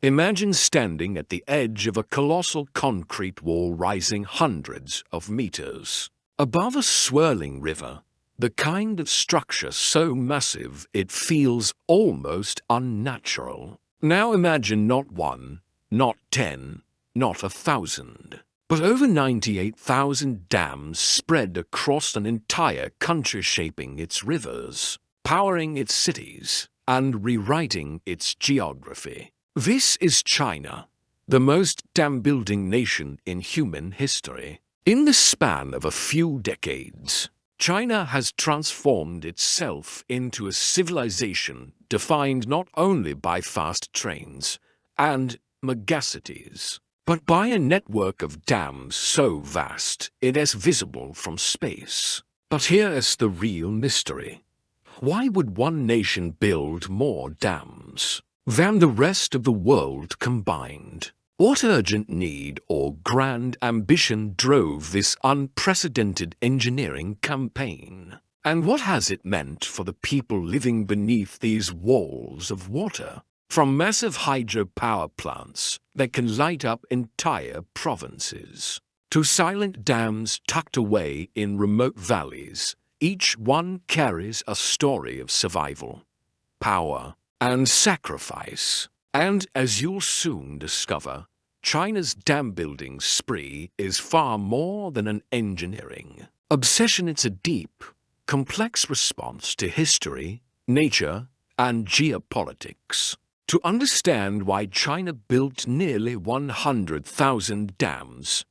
Imagine standing at the edge of a colossal concrete wall rising hundreds of meters above a swirling river, the kind of structure so massive it feels almost unnatural. Now imagine not one, not 10, not 1,000, but over 98,000 dams spread across an entire country, shaping its rivers, powering its cities, and rewriting its geography. This is China, the most dam-building nation in human history. In the span of a few decades, China has transformed itself into a civilization defined not only by fast trains and megacities, but by a network of dams so vast it is visible from space. But here is the real mystery. Why would one nation build more dams than the rest of the world combined? What urgent need or grand ambition drove this unprecedented engineering campaign? And what has it meant for the people living beneath these walls of water? From massive hydropower plants that can light up entire provinces, to silent dams tucked away in remote valleys, each one carries a story of survival, power, and sacrifice. And as you'll soon discover, China's dam-building spree is far more than an engineering obsession. It's a deep, complex response to history, nature, and geopolitics. To understand why China built nearly 100,000 dams,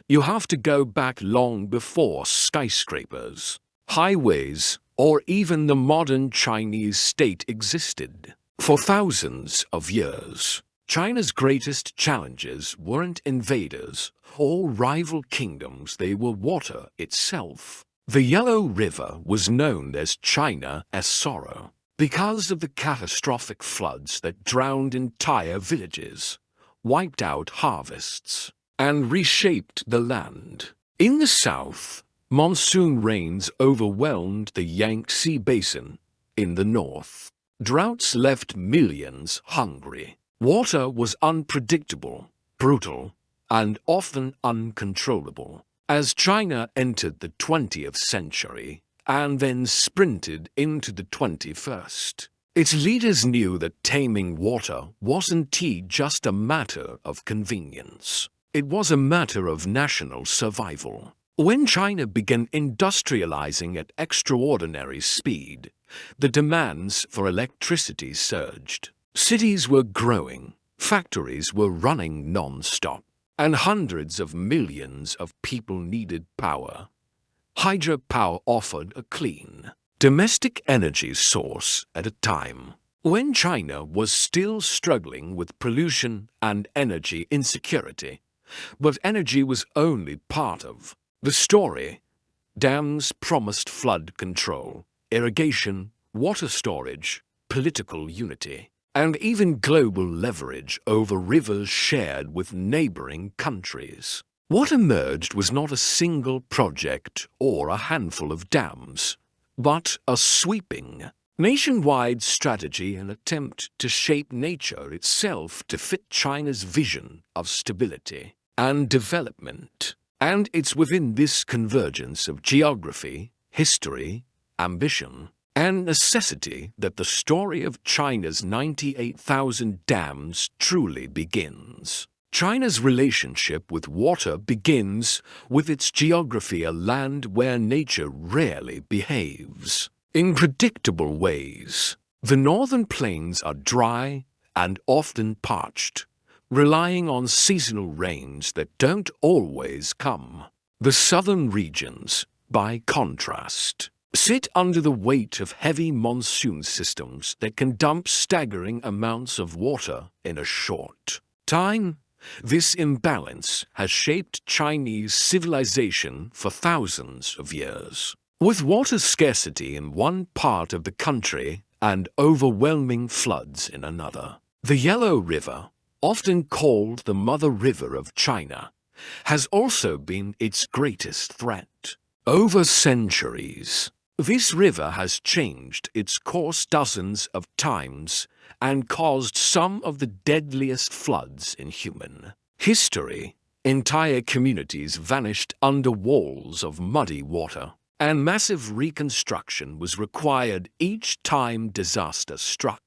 you have to go back long before skyscrapers, highways, or even the modern Chinese state existed. For thousands of years, China's greatest challenges weren't invaders or rival kingdoms, they were water itself. The Yellow River was known as China as sorrow because of the catastrophic floods that drowned entire villages, wiped out harvests, and reshaped the land. In the south, monsoon rains overwhelmed the Yangtze Basin. In the north, droughts left millions hungry. Water was unpredictable, brutal, and often uncontrollable. As China entered the 20th century and then sprinted into the 21st, its leaders knew that taming water wasn't just a matter of convenience. It was a matter of national survival. When China began industrializing at extraordinary speed, the demands for electricity surged. Cities were growing, factories were running non-stop, and hundreds of millions of people needed power. Hydropower offered a clean, domestic energy source at a time when China was still struggling with pollution and energy insecurity. But energy was only part of the story. Dams promised flood control, irrigation, water storage, political unity, and even global leverage over rivers shared with neighboring countries. What emerged was not a single project or a handful of dams, but a sweeping, nationwide strategy, an attempt to shape nature itself to fit China's vision of stability and development. And it's within this convergence of geography, history, ambition, and necessity that the story of China's 98,000 dams truly begins. China's relationship with water begins with its geography, a land where nature rarely behaves in predictable ways. The northern plains are dry and often parched, relying on seasonal rains that don't always come. The southern regions, by contrast, sit under the weight of heavy monsoon systems that can dump staggering amounts of water in a short time. This imbalance has shaped Chinese civilization for thousands of years. With water scarcity in one part of the country and overwhelming floods in another, the Yellow River, often called the Mother River of China, has also been its greatest threat. Over centuries, this river has changed its course dozens of times and caused some of the deadliest floods in human history. Entire communities vanished under walls of muddy water, and massive reconstruction was required each time disaster struck.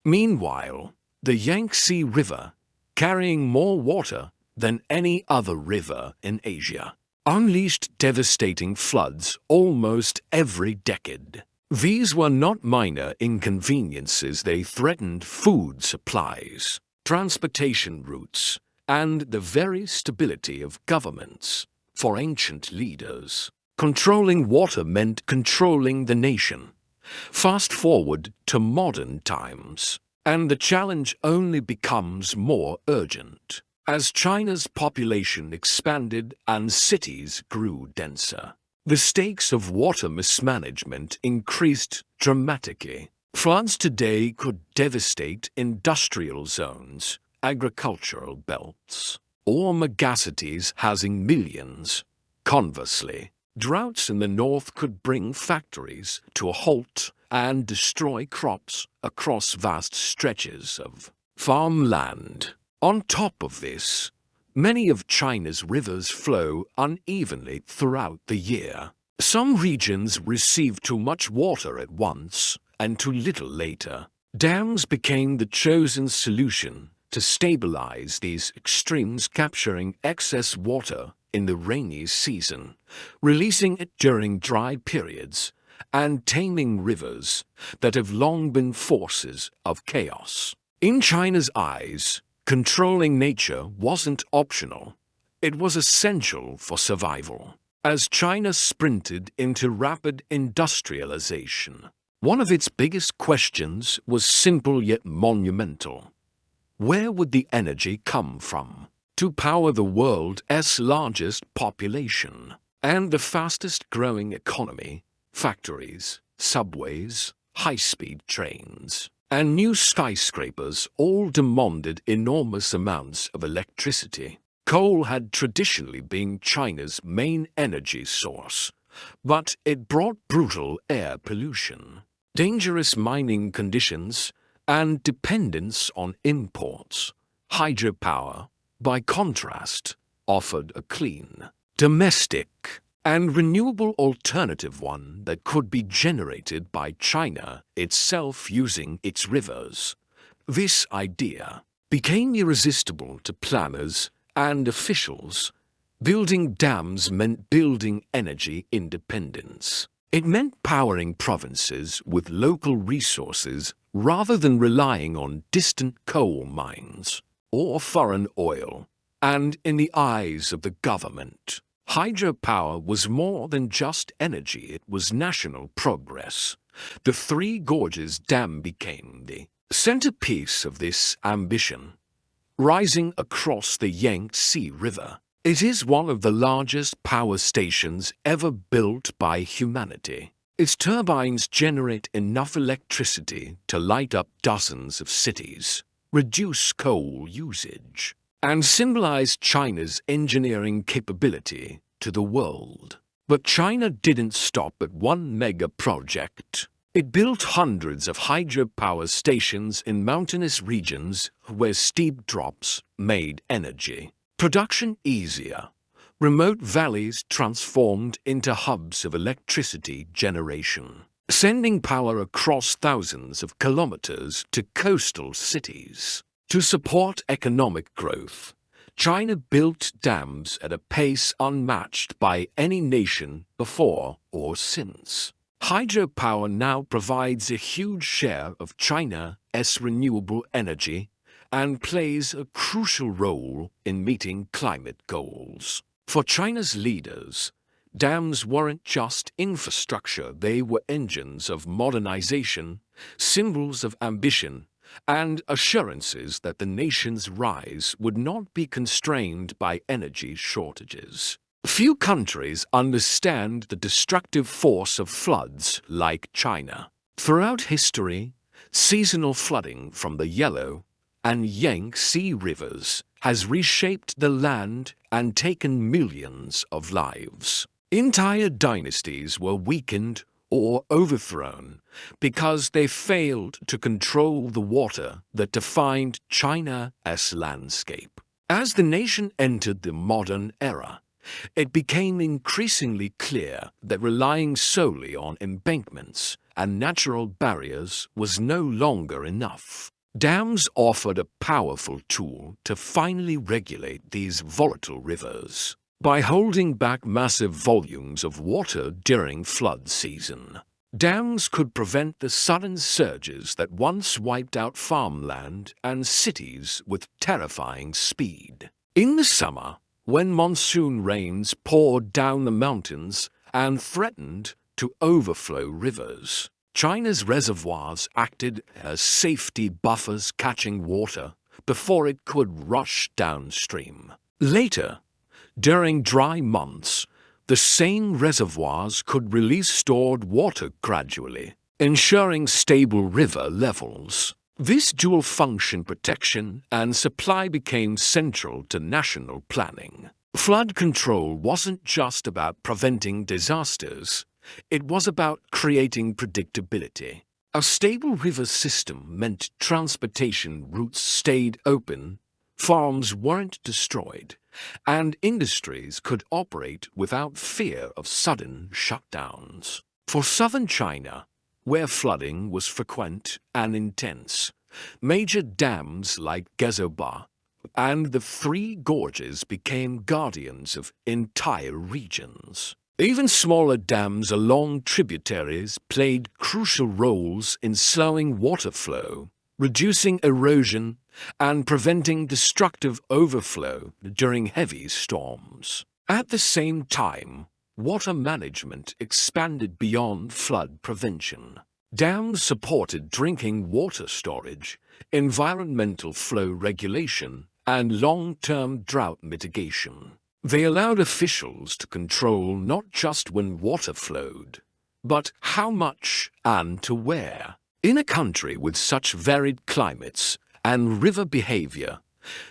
Meanwhile, the Yangtze River, carrying more water than any other river in Asia, unleashed devastating floods almost every decade. These were not minor inconveniences. They threatened food supplies, transportation routes, and the very stability of governments. For ancient leaders, controlling water meant controlling the nation. Fast forward to modern times, and the challenge only becomes more urgent. As China's population expanded and cities grew denser, the stakes of water mismanagement increased dramatically. Floods today could devastate industrial zones, agricultural belts, or megacities housing millions. Conversely, droughts in the north could bring factories to a halt and destroy crops across vast stretches of farmland. On top of this, many of China's rivers flow unevenly throughout the year. Some regions receive too much water at once and too little later. Dams became the chosen solution to stabilize these extremes, capturing excess water in the rainy season, releasing it during dry periods, and taming rivers that have long been forces of chaos. In China's eyes, controlling nature wasn't optional. It was essential for survival. As China sprinted into rapid industrialization, one of its biggest questions was simple yet monumental. Where would the energy come from to power the world's largest population and the fastest growing economy? Factories, subways, high-speed trains, and new skyscrapers all demanded enormous amounts of electricity. Coal had traditionally been China's main energy source, but it brought brutal air pollution, dangerous mining conditions, and dependence on imports. Hydropower, by contrast, offered a clean, domestic, and renewable alternative, one that could be generated by China itself using its rivers. This idea became irresistible to planners and officials. Building dams meant building energy independence. It meant powering provinces with local resources rather than relying on distant coal mines or foreign oil. And in the eyes of the government, hydropower was more than just energy, it was national progress. The Three Gorges Dam became the centerpiece of this ambition. Rising across the Yangtze River, it is one of the largest power stations ever built by humanity. Its turbines generate enough electricity to light up dozens of cities, reduce coal usage, and symbolize China's engineering capability to the world. But China didn't stop at one mega project. It built hundreds of hydropower stations in mountainous regions where steep drops made energy production easier. Remote valleys transformed into hubs of electricity generation, sending power across thousands of kilometers to coastal cities. To support economic growth, China built dams at a pace unmatched by any nation before or since. Hydropower now provides a huge share of China's renewable energy and plays a crucial role in meeting climate goals. For China's leaders, dams weren't just infrastructure, they were engines of modernization, symbols of ambition, and assurances that the nation's rise would not be constrained by energy shortages. Few countries understand the destructive force of floods like China. Throughout history, seasonal flooding from the Yellow and Yangtze rivers has reshaped the land and taken millions of lives. Entire dynasties were weakened or overthrown because they failed to control the water that defined China's landscape. As the nation entered the modern era, it became increasingly clear that relying solely on embankments and natural barriers was no longer enough. Dams offered a powerful tool to finally regulate these volatile rivers by holding back massive volumes of water during flood season. Dams could prevent the sudden surges that once wiped out farmland and cities with terrifying speed. In the summer, when monsoon rains poured down the mountains and threatened to overflow rivers, China's reservoirs acted as safety buffers catching water before it could rush downstream. Later, during dry months, the same reservoirs could release stored water gradually, ensuring stable river levels. This dual-function protection and supply became central to national planning. Flood control wasn't just about preventing disasters, it was about creating predictability. A stable river system meant transportation routes stayed open, farms weren't destroyed, and industries could operate without fear of sudden shutdowns. For southern China, where flooding was frequent and intense, major dams like MZA and the Three Gorges became guardians of entire regions. Even smaller dams along tributaries played crucial roles in slowing water flow, reducing erosion, and preventing destructive overflow during heavy storms. At the same time, water management expanded beyond flood prevention. Dams supported drinking water storage, environmental flow regulation, and long-term drought mitigation. They allowed officials to control not just when water flowed, but how much and to where. In a country with such varied climates and river behavior,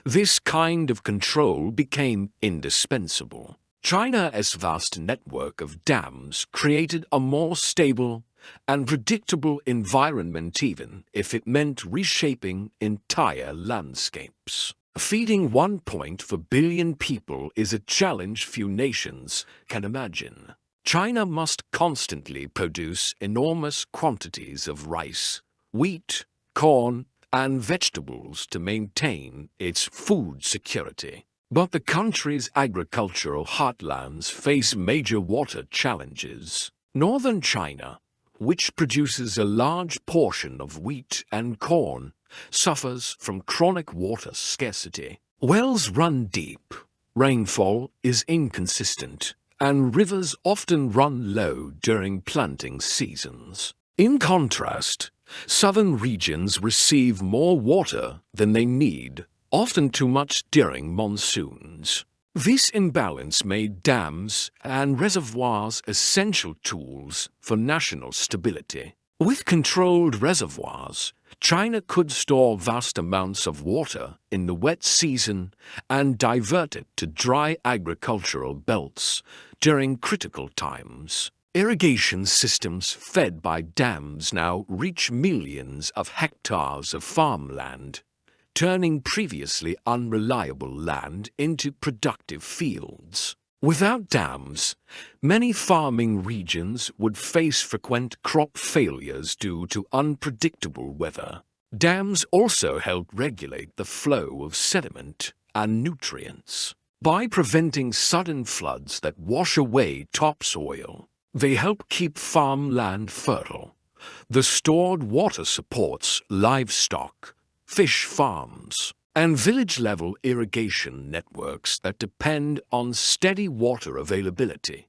this kind of control became indispensable. China's vast network of dams created a more stable and predictable environment, even if it meant reshaping entire landscapes. Feeding 1.4 billion people is a challenge few nations can imagine. China must constantly produce enormous quantities of rice, wheat, corn, and vegetables to maintain its food security. But the country's agricultural heartlands face major water challenges. Northern China, which produces a large portion of wheat and corn, suffers from chronic water scarcity. Wells run deep, rainfall is inconsistent, and rivers often run low during planting seasons. In contrast, southern regions receive more water than they need, often too much during monsoons. This imbalance made dams and reservoirs essential tools for national stability. With controlled reservoirs, China could store vast amounts of water in the wet season and divert it to dry agricultural belts during critical times. Irrigation systems fed by dams now reach millions of hectares of farmland, turning previously unreliable land into productive fields. Without dams, many farming regions would face frequent crop failures due to unpredictable weather. Dams also help regulate the flow of sediment and nutrients. By preventing sudden floods that wash away topsoil, they help keep farmland fertile. The stored water supports livestock, fish farms, and village-level irrigation networks that depend on steady water availability.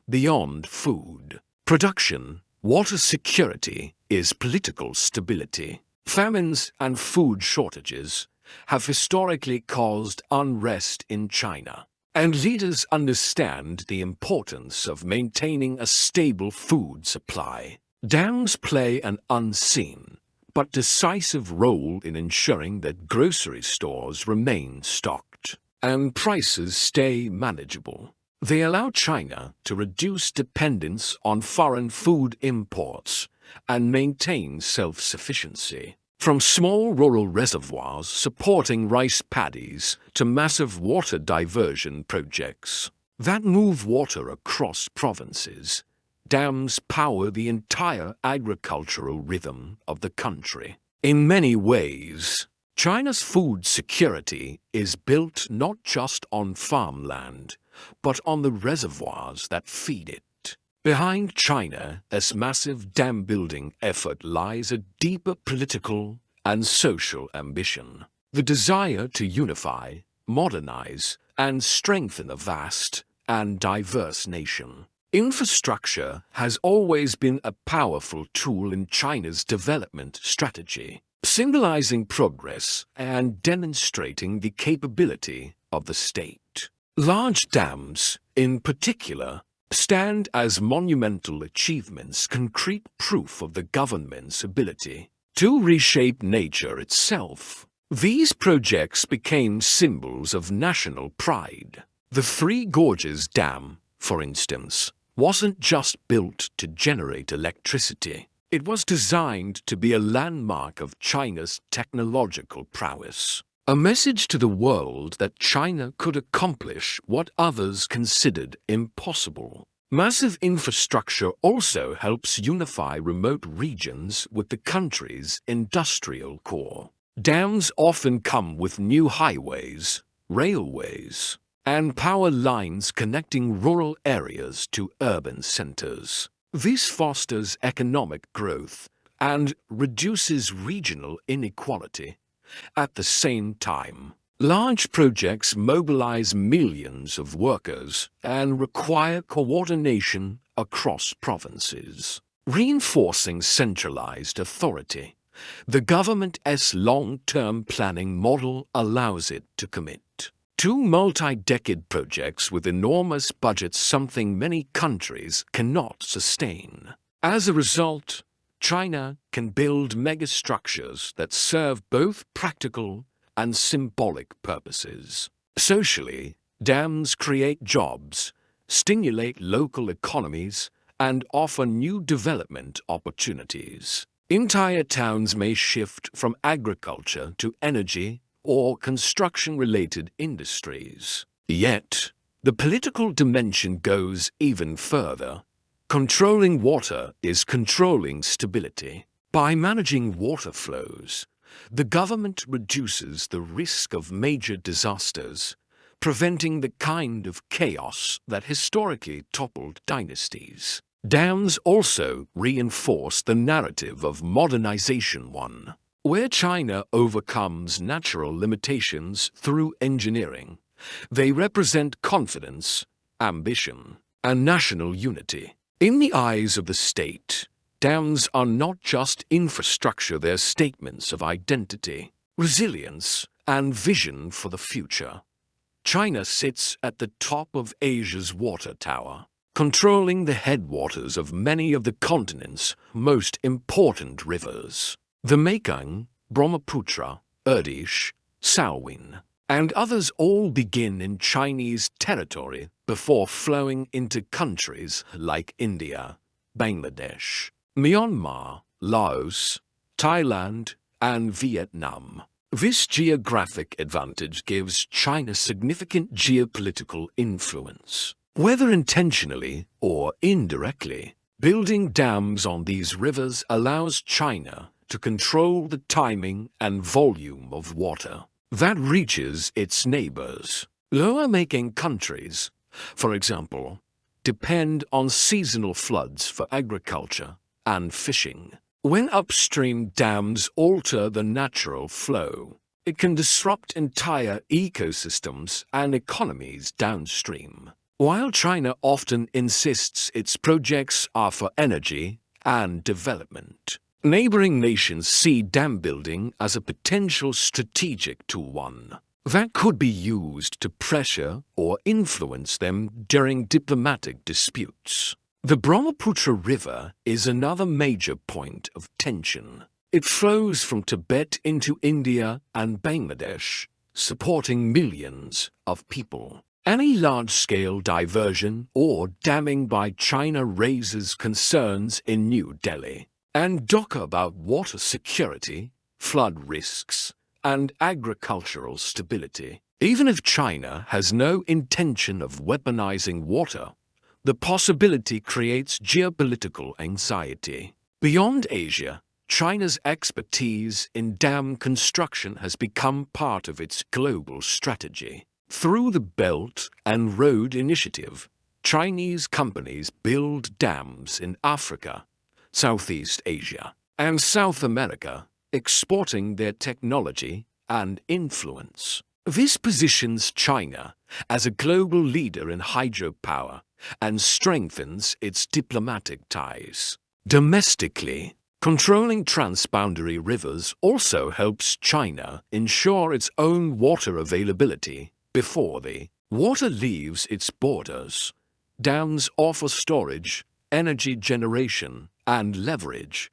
Beyond food production, water security is political stability. Famines and food shortages have historically caused unrest in China, and leaders understand the importance of maintaining a stable food supply. Dams play an unseen but decisive role in ensuring that grocery stores remain stocked and prices stay manageable. They allow China to reduce dependence on foreign food imports and maintain self-sufficiency. From small rural reservoirs supporting rice paddies to massive water diversion projects that move water across provinces, dams power the entire agricultural rhythm of the country. In many ways, China's food security is built not just on farmland, but on the reservoirs that feed it. Behind China's massive dam-building effort lies a deeper political and social ambition. The desire to unify, modernize, and strengthen a vast and diverse nation. Infrastructure has always been a powerful tool in China's development strategy, symbolizing progress and demonstrating the capability of the state. Large dams, in particular, stand as monumental achievements, concrete proof of the government's ability to reshape nature itself. These projects became symbols of national pride. The Three Gorges Dam, for instance, wasn't just built to generate electricity. It was designed to be a landmark of China's technological prowess. A message to the world that China could accomplish what others considered impossible. Massive infrastructure also helps unify remote regions with the country's industrial core. Dams often come with new highways, railways, and power lines connecting rural areas to urban centers. This fosters economic growth and reduces regional inequality. At the same time, large projects mobilize millions of workers and require coordination across provinces, reinforcing centralized authority. The government's long-term planning model allows it to commit to multi-decade projects with enormous budgets, something many countries cannot sustain. As a result, China can build megastructures that serve both practical and symbolic purposes. Socially, dams create jobs, stimulate local economies, and offer new development opportunities. Entire towns may shift from agriculture to energy or construction-related industries. Yet, the political dimension goes even further. Controlling water is controlling stability. By managing water flows, the government reduces the risk of major disasters, preventing the kind of chaos that historically toppled dynasties. Dams also reinforce the narrative of modernization, one where China overcomes natural limitations through engineering. They represent confidence, ambition, and national unity. In the eyes of the state, dams are not just infrastructure, they're statements of identity, resilience, and vision for the future. China sits at the top of Asia's water tower, controlling the headwaters of many of the continent's most important rivers. The Mekong, Brahmaputra, Odyssey, Salween, and others all begin in Chinese territory before flowing into countries like India, Bangladesh, Myanmar, Laos, Thailand, and Vietnam. This geographic advantage gives China significant geopolitical influence. Whether intentionally or indirectly, building dams on these rivers allows China to control the timing and volume of water that reaches its neighbors. Lower-making countries, for example, depend on seasonal floods for agriculture and fishing. When upstream dams alter the natural flow, it can disrupt entire ecosystems and economies downstream. While China often insists its projects are for energy and development, neighboring nations see dam building as a potential strategic tool, one that could be used to pressure or influence them during diplomatic disputes. The Brahmaputra River is another major point of tension. It flows from Tibet into India and Bangladesh, supporting millions of people. Any large-scale diversion or damming by China raises concerns in New Delhi and Dhaka about water security, flood risks, and agricultural stability. Even if China has no intention of weaponizing water, the possibility creates geopolitical anxiety. Beyond Asia, China's expertise in dam construction has become part of its global strategy. Through the Belt and Road Initiative, Chinese companies build dams in Africa, Southeast Asia, and South America, exporting their technology and influence. This positions China as a global leader in hydropower and strengthens its diplomatic ties. Domestically, controlling transboundary rivers also helps China ensure its own water availability before the water leaves its borders. Dams offer storage, energy generation, and leverage.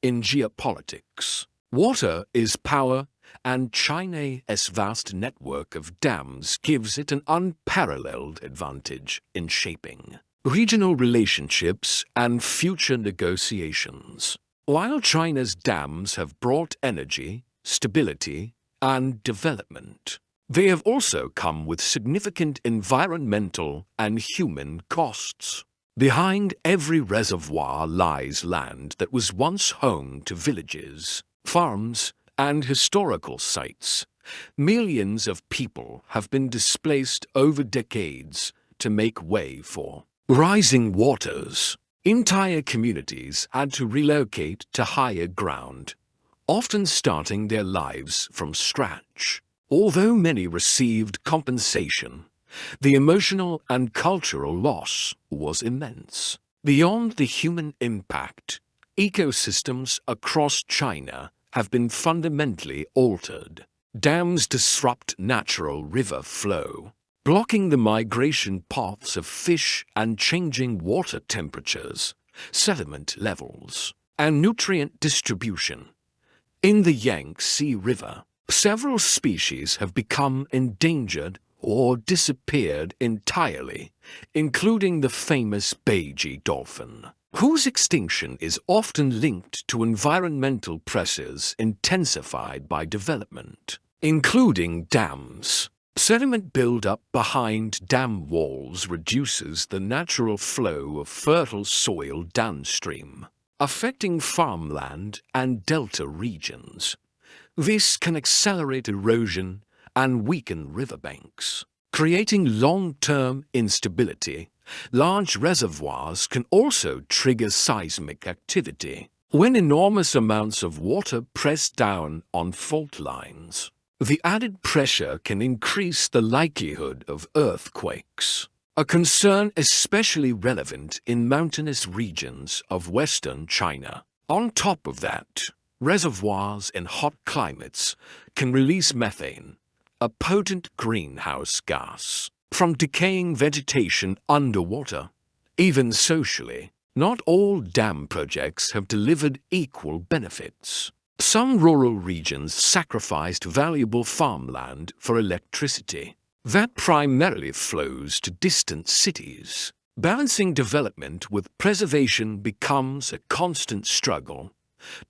In geopolitics, water is power, and China's vast network of dams gives it an unparalleled advantage in shaping regional relationships and future negotiations. While China's dams have brought energy, stability, and development, they have also come with significant environmental and human costs. Behind every reservoir lies land that was once home to villages, farms, and historical sites. Millions of people have been displaced over decades to make way for rising waters. Entire communities had to relocate to higher ground, often starting their lives from scratch. Although many received compensation, the emotional and cultural loss was immense. Beyond the human impact, ecosystems across China have been fundamentally altered. Dams disrupt natural river flow, blocking the migration paths of fish and changing water temperatures, sediment levels, and nutrient distribution. In the Yangtze River, several species have become endangered or disappeared entirely, including the famous Beiji dolphin, whose extinction is often linked to environmental pressures intensified by development, including dams. Sediment buildup behind dam walls reduces the natural flow of fertile soil downstream, affecting farmland and delta regions. This can accelerate erosion and weaken riverbanks, creating long-term instability. Large reservoirs can also trigger seismic activity. When enormous amounts of water press down on fault lines, the added pressure can increase the likelihood of earthquakes, a concern especially relevant in mountainous regions of western China. On top of that, reservoirs in hot climates can release methane, a potent greenhouse gas, from decaying vegetation underwater. Even socially, not all dam projects have delivered equal benefits. Some rural regions sacrificed valuable farmland for electricity. That primarily flows to distant cities. Balancing development with preservation becomes a constant struggle.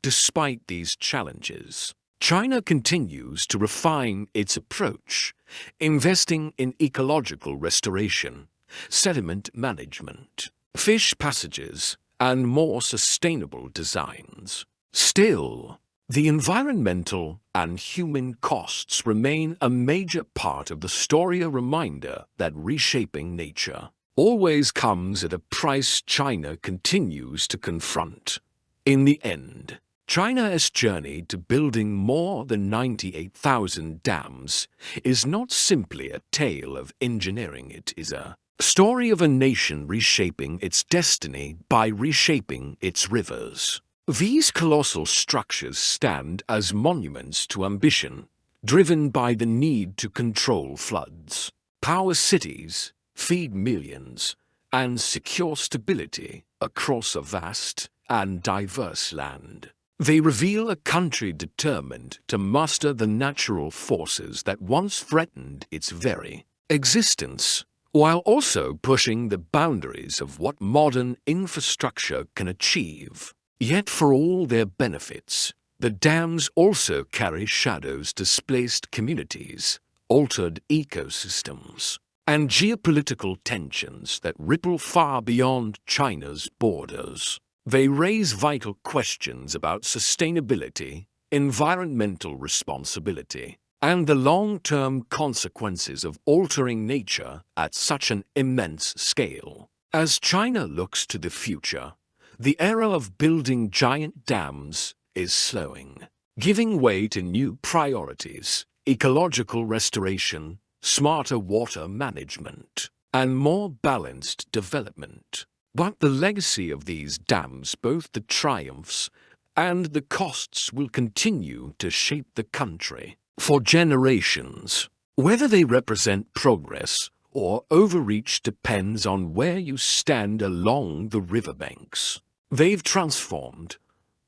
Despite these challenges, China continues to refine its approach, investing in ecological restoration, sediment management, fish passages, and more sustainable designs. Still, the environmental and human costs remain a major part of the story, a reminder that reshaping nature always comes at a price China continues to confront. In the end, China's journey to building more than 98,000 dams is not simply a tale of engineering. It is a story of a nation reshaping its destiny by reshaping its rivers. These colossal structures stand as monuments to ambition, driven by the need to control floods, power cities, feed millions, and secure stability across a vast and diverse land. They reveal a country determined to master the natural forces that once threatened its very existence, while also pushing the boundaries of what modern infrastructure can achieve. Yet for all their benefits, the dams also carry shadows: displaced communities, altered ecosystems, and geopolitical tensions that ripple far beyond China's borders. They raise vital questions about sustainability, environmental responsibility, and the long-term consequences of altering nature at such an immense scale. As China looks to the future, the era of building giant dams is slowing, giving way to new priorities: ecological restoration, smarter water management, and more balanced development. But the legacy of these dams, both the triumphs and the costs, will continue to shape the country for generations. Whether they represent progress or overreach depends on where you stand along the riverbanks. They've transformed.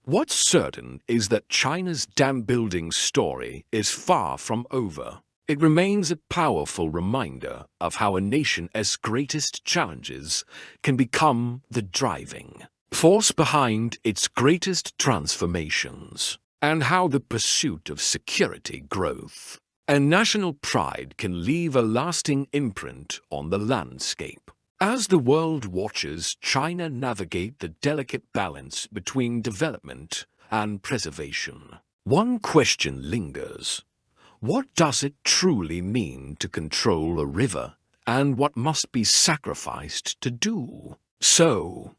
What's certain is that China's dam-building story is far from over. It remains a powerful reminder of how a nation's greatest challenges can become the driving force behind its greatest transformations, and how the pursuit of security, growth, and national pride can leave a lasting imprint on the landscape. As the world watches China navigate the delicate balance between development and preservation, one question lingers: what does it truly mean to control a river, and what must be sacrificed to do so?